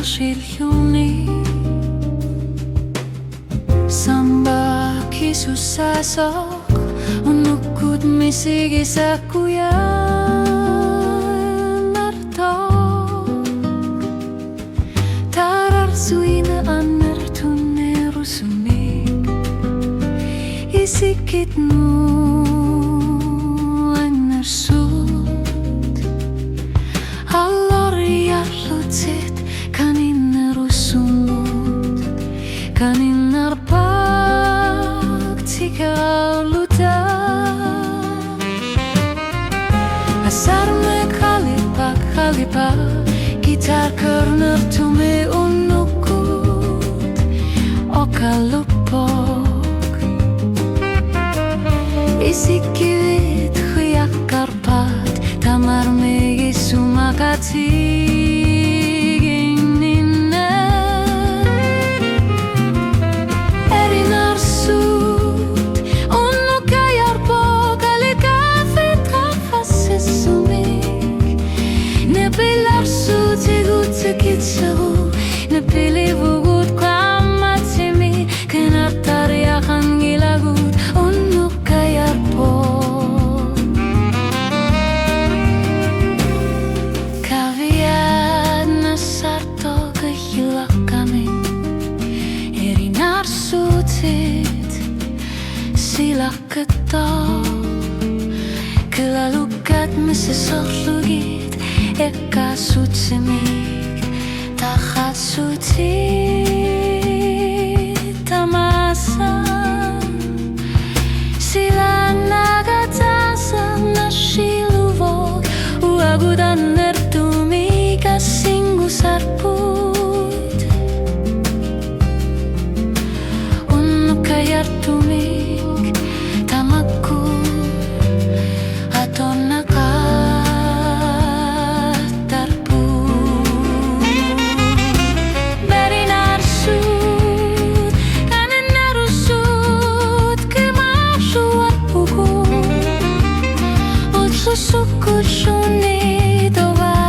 실흉이 Samba kisusasok Unukut misigi sa kuya Nartok Tarar suina anar tunero sumig Isikit mo anar sud Allori arlutsit kanin rusumut Kanin arpak tika luta Asar me kalipa Gitar kerner tume unukut Okalupok Isikivit huyak karpat Tamar me sumakati Kitsaru napili vugut kwa matimi kenartariakan gilagut unuk kayarpo Kaviad nasarto gehilak kami Erinar sutit silak ketok Kelalukat mesesorlugit eka sutsemik Tahat suci tamasa Sila nagatasa nasiluvok Uagudan nertumi kasinggu sarput Unuk kayar tumik tamaku Atau Suku shuni doa